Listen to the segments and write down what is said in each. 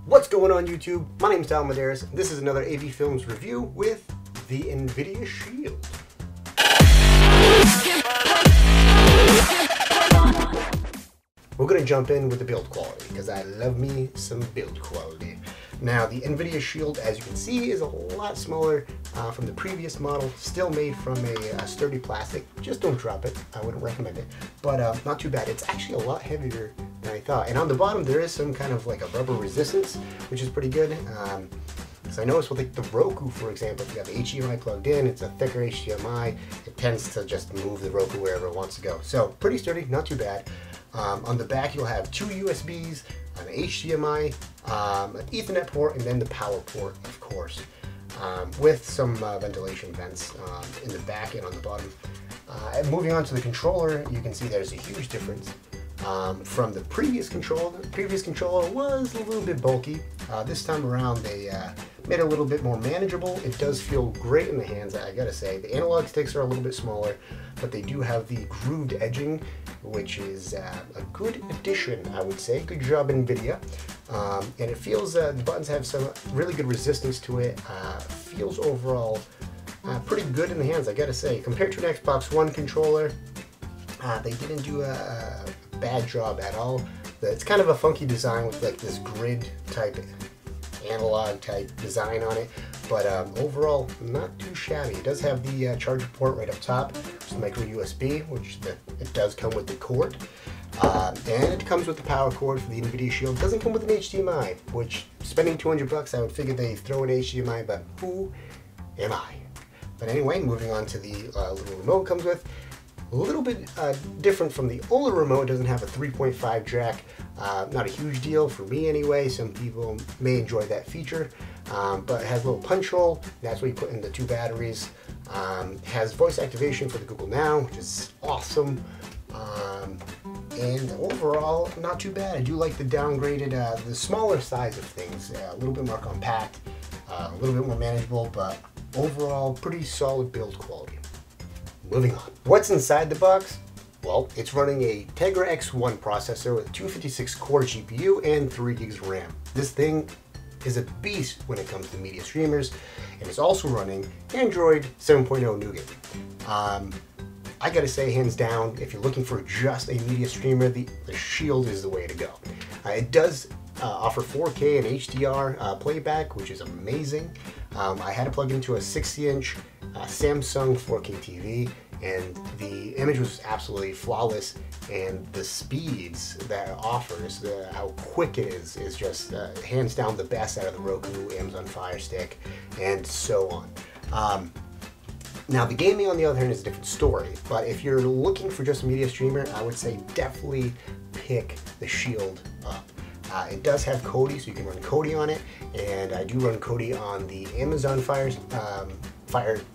What's going on YouTube? My name is Tal Medeiros. This is another AV Films review with the Nvidia Shield. We're going to jump in with the build quality because I love me some build quality. Now the Nvidia Shield, as you can see, is a lot smaller from the previous model, still made from a sturdy plastic. Just don't drop it, I wouldn't recommend it, but not too bad. It's actually a lot heavier than I thought, and on the bottom there is some kind of like a rubber resistance, which is pretty good. So I noticed with like the Roku, for example, if you have HDMI plugged in, it's a thicker HDMI, it tends to just move the Roku wherever it wants to go. So pretty sturdy, not too bad. On the back you'll have two USBs, an HDMI, an Ethernet port, and then the power port, of course, with some ventilation vents in the back and on the bottom. And moving on to the controller, you can see there's a huge difference from the previous controller. The previous controller was a little bit bulky. This time around they made it a little bit more manageable. It does feel great in the hands, I gotta say. The analog sticks are a little bit smaller, but they do have the grooved edging, which is a good addition, I would say. Good job, Nvidia. And it feels, the buttons have some really good resistance to it. Feels overall pretty good in the hands, I gotta say. Compared to an Xbox One controller, they didn't do a bad job at all. It's kind of a funky design with like this grid type, analog type design on it, but overall not too shabby. It does have the charger port right up top, which is micro USB, which it does come with the cord, and it comes with the power cord for the Nvidia Shield. It doesn't come with an HDMI, which spending 200 bucks, I would figure they throw an HDMI, but who am I? But anyway, moving on to the little remote it comes with. A little bit different from the older remote. It doesn't have a 3.5 jack. Not a huge deal for me anyway. Some people may enjoy that feature, but it has a little punch hole. That's where you put in the two batteries. Has voice activation for the Google Now, which is awesome. And overall, not too bad. I do like the downgraded, the smaller size of things. A little bit more compact, a little bit more manageable, but overall, pretty solid build quality. Moving on. What's inside the box? Well, it's running a Tegra X1 processor with 256 core GPU and 3 gigs of RAM. This thing is a beast when it comes to media streamers, and it's also running Android 7.0 Nougat. I gotta say, hands down, if you're looking for just a media streamer, the Shield is the way to go. It does offer 4K and HDR playback, which is amazing. I had to plug into a 60-inch Samsung 4K TV, and the image was absolutely flawless, and the speeds that it offers, how quick it is just hands down the best out of the Roku, Amazon Fire Stick, and so on. Now the gaming on the other hand is a different story, but if you're looking for just a media streamer, I would say definitely pick the Shield up. It does have Kodi, so you can run Kodi on it, and I do run Kodi on the Amazon Fire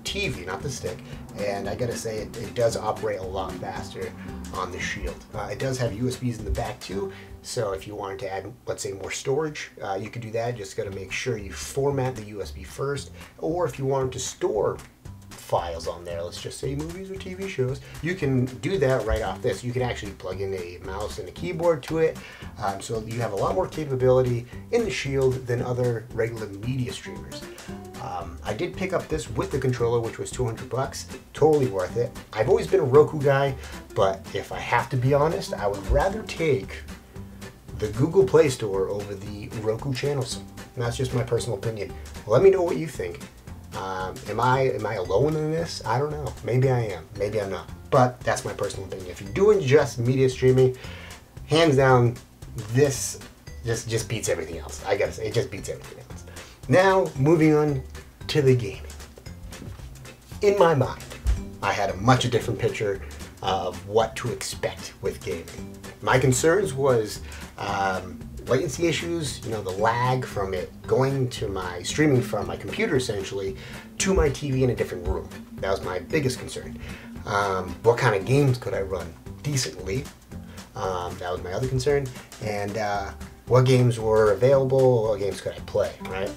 TV, not the stick, and I gotta say it does operate a lot faster on the Shield. It does have USBs in the back too, so if you wanted to add, let's say, more storage, you could do that. Just gotta make sure you format the USB first, or if you wanted to store files on there, let's just say movies or TV shows, you can do that right off this. You can actually plug in a mouse and a keyboard to it, so you have a lot more capability in the Shield than other regular media streamers. I did pick up this with the controller, which was 200 bucks. Totally worth it. I've always been a Roku guy, but if I have to be honest, I would rather take the Google Play Store over the Roku channels. And that's just my personal opinion. Let me know what you think. Am I alone in this? I don't know. Maybe I am. Maybe I'm not. But that's my personal opinion. If you're doing just media streaming, hands down, this just beats everything else. I gotta say, it just beats everything else. Now, moving on to the gaming. In my mind, I had a much different picture of what to expect with gaming. My concerns was latency issues, the lag from it going to my streaming from my computer essentially to my TV in a different room. That was my biggest concern. What kind of games could I run decently? That was my other concern. And what games were available, what games could I play, right?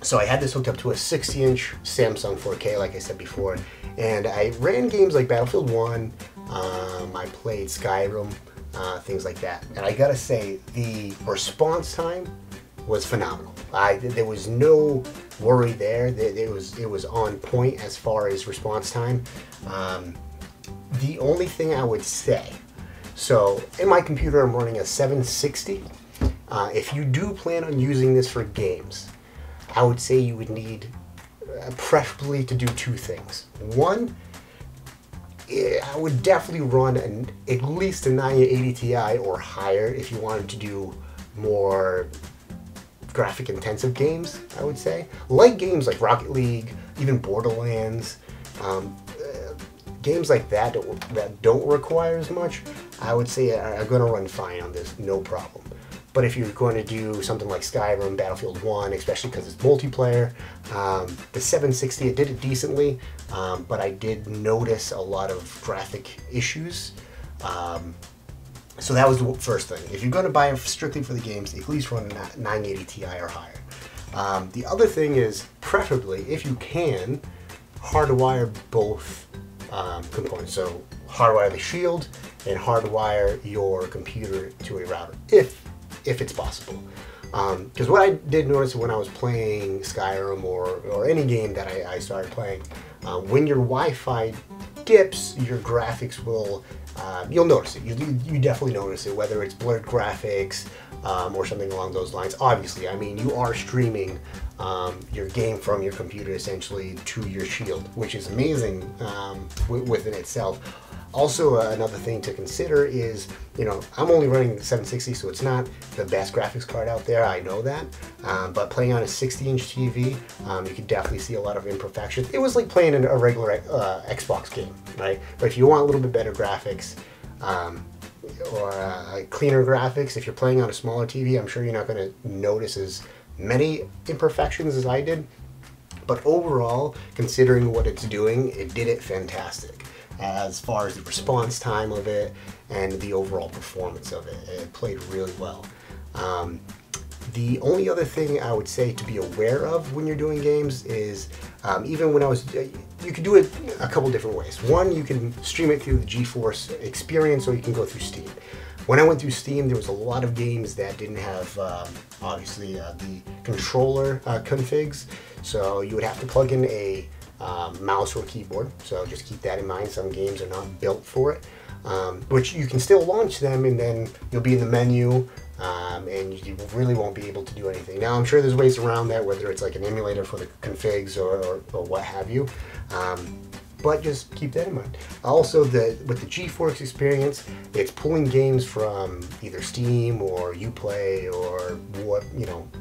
So I had this hooked up to a 60-inch Samsung 4K, like I said before, and I ran games like Battlefield 1, I played Skyrim, things like that. And I gotta say, the response time was phenomenal. There was no worry there. It was on point as far as response time. The only thing I would say, so in my computer I'm running a 760. If you do plan on using this for games, I would say you would need preferably to do two things. One, I would definitely run at least a 980 Ti or higher if you wanted to do more graphic intensive games, I would say. Like games like Rocket League, even Borderlands, games like that don't require as much, I would say are going to run fine on this, no problem. But if you're going to do something like Skyrim, Battlefield 1, especially because it's multiplayer, the 760, it did it decently, but I did notice a lot of graphic issues. So that was the first thing. If you're going to buy it strictly for the games, at least run a 980 Ti or higher. The other thing is, preferably, if you can, hardwire both components. So hardwire the shield and hardwire your computer to a router, if it's possible. Because what I did notice when I was playing Skyrim or any game that I started playing, when your Wi-Fi dips, your graphics will, you'll notice it. You definitely notice it, whether it's blurred graphics or something along those lines. Obviously, I mean, you are streaming your game from your computer essentially to your shield, which is amazing within itself. Also, another thing to consider is, I'm only running 760, so it's not the best graphics card out there, I know that. But playing on a 60-inch TV, you could definitely see a lot of imperfections. It was like playing a regular Xbox game, right? But if you want a little bit better graphics, or cleaner graphics, if you're playing on a smaller TV, I'm sure you're not going to notice as many imperfections as I did. But overall, considering what it's doing, it did it fantastic. As far as the response time of it and the overall performance of it, it played really well. The only other thing I would say to be aware of when you're doing games is, even when you can do it a couple different ways. One, you can stream it through the GeForce Experience, or you can go through Steam. When I went through Steam, there was a lot of games that didn't have, obviously, the controller configs, so you would have to plug in a mouse or keyboard, so just keep that in mind. Some games are not built for it, which you can still launch them, and then you'll be in the menu, and you really won't be able to do anything. Now, I'm sure there's ways around that, whether it's like an emulator for the configs or what have you, but just keep that in mind. Also, with the GeForce Experience, it's pulling games from either Steam or Uplay or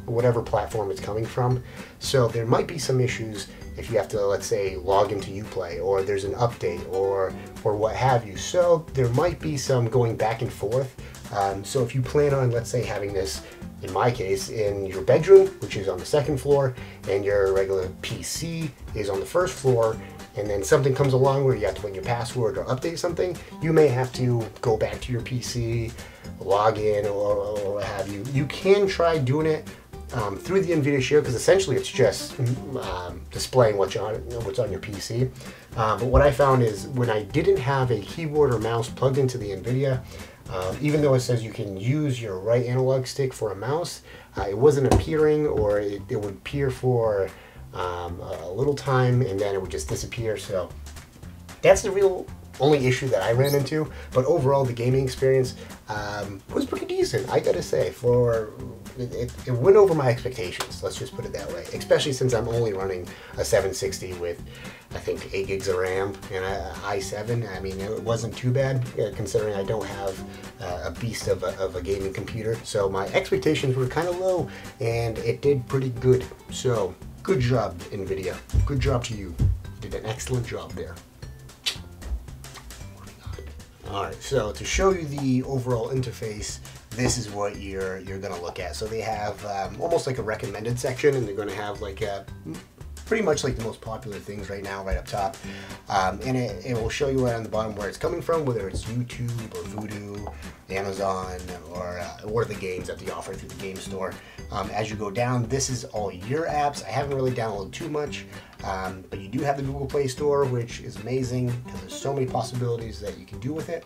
whatever platform it's coming from. So there might be some issues if you have to, let's say, log into Uplay, or there's an update, or what have you. So there might be some going back and forth. So if you plan on, let's say, having this, in my case, in your bedroom, which is on the second floor, and your regular PC is on the first floor, and then something comes along where you have to put in your password or update something, you may have to go back to your PC, log in, or what have you. You can try doing it through the Nvidia Shield, because essentially it's just displaying what's on your PC. But what I found is, when I didn't have a keyboard or mouse plugged into the Nvidia, even though it says you can use your right analog stick for a mouse, it wasn't appearing, or it would appear for a little time and then it would just disappear. So that's the real only issue that I ran into. But overall, the gaming experience was pretty decent, I gotta say. It went over my expectations, let's just put it that way, especially since I'm only running a 760 with, I think, 8 gigs of RAM and an i7. I mean, it wasn't too bad, considering I don't have a beast of a gaming computer. So my expectations were kind of low, and it did pretty good. So good job, Nvidia. Good job to you. You did an excellent job there. Alright, so to show you the overall interface, this is what you're going to look at. So they have almost like a recommended section, and they're going to have like pretty much like the most popular things right now right up top. And it will show you right on the bottom where it's coming from, whether it's YouTube or Voodoo, Amazon, or the games that they offer through the game store. As you go down, this is all your apps. I haven't really downloaded too much, but you do have the Google Play Store, which is amazing because there's so many possibilities that you can do with it.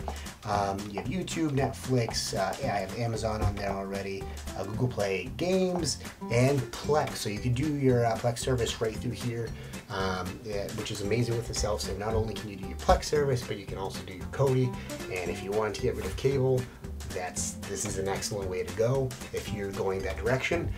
You have YouTube, Netflix, yeah, I have Amazon on there already, Google Play Games, and Plex. So you can do your Plex service right through here, yeah, which is amazing with itself. So not only can you do your Plex service, but you can also do your Kodi. And if you want to get rid of cable, this is an excellent way to go if you're going that direction.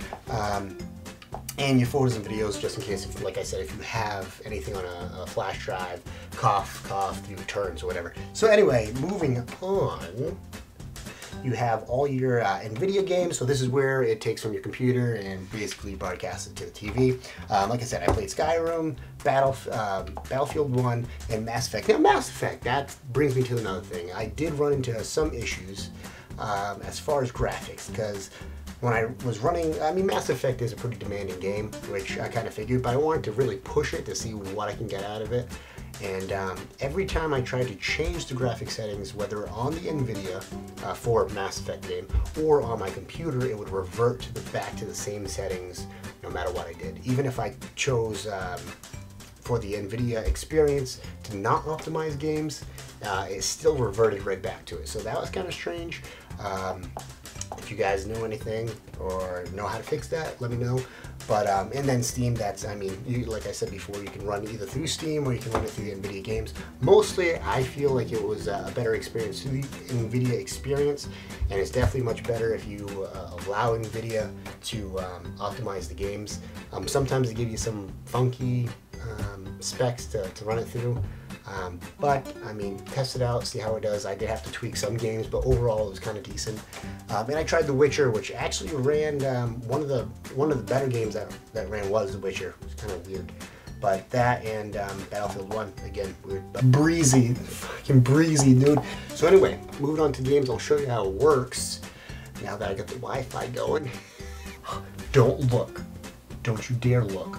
And your photos and videos, just in case, like I said, if you have anything on a flash drive, cough through turns or whatever. So anyway, moving on, you have all your Nvidia games. So this is where it takes from your computer and basically broadcasts it to the TV. Like I said, I played Skyrim, Battlefield 1, and Mass Effect. Now Mass Effect, that brings me to another thing. I did run into some issues as far as graphics, because when I was running, I mean, Mass Effect is a pretty demanding game, which I kind of figured, but I wanted to really push it to see what I can get out of it. And every time I tried to change the graphic settings, whether on the Nvidia for Mass Effect game or on my computer, it would revert back to the same settings no matter what I did. Even if I chose for the Nvidia experience to not optimize games, it still reverted right back to it. So that was kind of strange. If you guys know anything or know how to fix that, let me know. But and then Steam, that's, I mean, like I said before, you can run either through Steam or you can run it through the Nvidia games. Mostly, I feel like it was a better experience through the Nvidia experience, and it's definitely much better if you allow Nvidia to optimize the games. Sometimes they give you some funky specs to run it through. But I mean, test it out, see how it does. I did have to tweak some games, but overall it was kind of decent. And I tried The Witcher, which actually ran one of the better games that ran was The Witcher. It was kind of weird, but that and Battlefield 1 again, weird, but breezy, fucking breezy, dude. So anyway, moving on to games, I'll show you how it works now that I got the Wi-Fi going. Don't look, don't you dare look.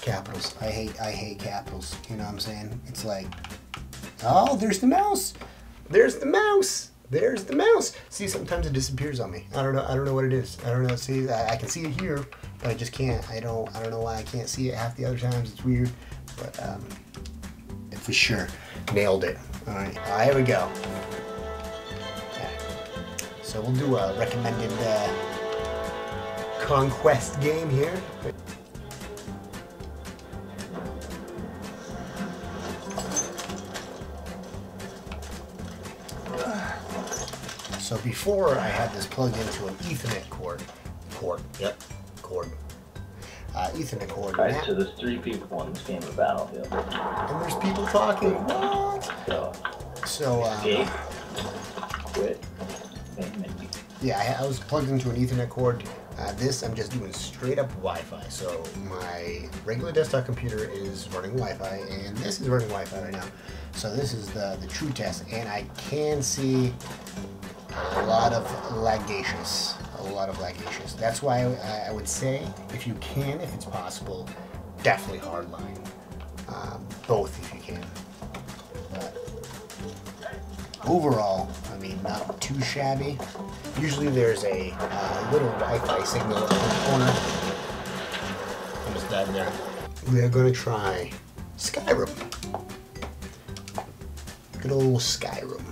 Capitals. I hate capitals. You know what I'm saying? It's like, oh, there's the mouse. There's the mouse. There's the mouse. See, sometimes it disappears on me. I don't know what it is. I don't know. See, I can see it here, but I just can't. I don't know why I can't see it half the other times. It's weird, but for sure, nailed it. All right, here we go. Okay. So we'll do a recommended conquest game here. So before I had this plugged into an Ethernet cord. Ethernet cord. Alright, so there's 3 people in this game of Battlefield. And there's people talking. What? So escape. Quit. Yeah, I was plugged into an Ethernet cord. This I'm just doing straight up Wi-Fi. So my regular desktop computer is running Wi-Fi, and this is running Wi-Fi right now. So this is the true test, and I can see a lot of lagacious. That's why I would say, if you can, if it's possible, definitely hardline. Both if you can. But overall, I mean, not too shabby. Usually there's a little Wi-Fi signal in the corner. Almost died there. We are going to try Skyrim. Good old Skyrim.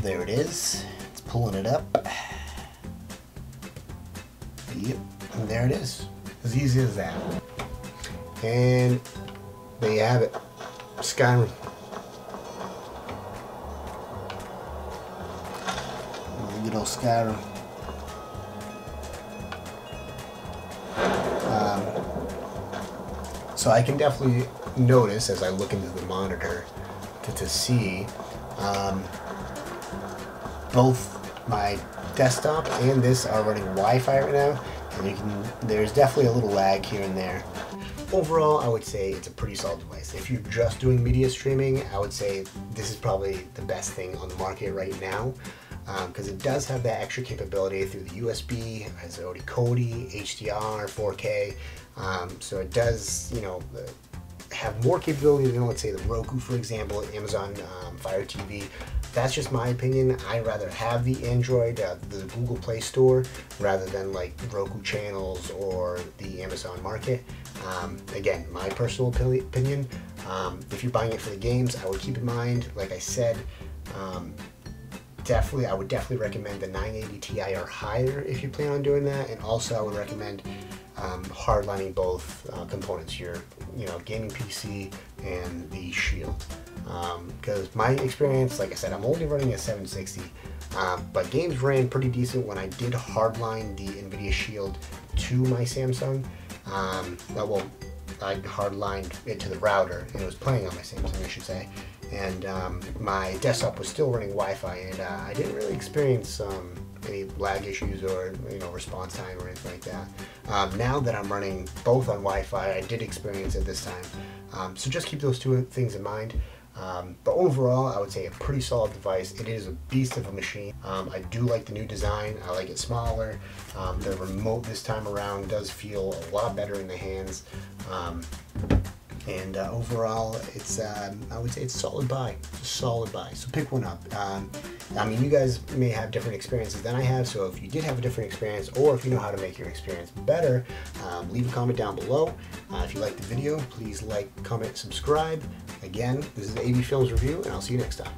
There it is. It's pulling it up. Yep, and there it is. As easy as that. And there you have it. Skyrim. Good old Skyrim. So I can definitely notice as I look into the monitor to see both my desktop and this are running Wi-Fi right now, and there's definitely a little lag here and there. Overall, I would say it's a pretty solid device. If you're just doing media streaming, I would say this is probably the best thing on the market right now, because it does have that extra capability through the USB, it has already Kodi, HDR, 4K, so it does, you know, have more capability than, let's say, the Roku, for example, Amazon Fire TV. That's just my opinion. I'd rather have the Android, the Google Play Store, rather than like Roku channels or the Amazon Market. Again, my personal opinion, if you're buying it for the games, I would keep in mind, like I said, I would definitely recommend the 980 Ti or higher if you plan on doing that, and also I would recommend hardlining both components, your gaming PC and the Shield. Because my experience, like I said, I'm only running a 760, but games ran pretty decent when I did hardline the Nvidia Shield to my Samsung. I hardlined it to the router, and it was playing on my Samsung, I should say. And my desktop was still running Wi-Fi, and I didn't really experience any lag issues or response time or anything like that. Now that I'm running both on Wi-Fi, I did experience it this time. So just keep those two things in mind. But overall, I would say a pretty solid device. It is a beast of a machine. I do like the new design. I like it smaller. The remote this time around does feel a lot better in the hands. And overall, it's I would say it's a solid buy. It's a solid buy. So pick one up. I mean, you guys may have different experiences than I have, so if you did have a different experience, or if you know how to make your experience better, leave a comment down below. If you liked the video, please like, comment, subscribe. Again, this is AV Films Review, and I'll see you next time.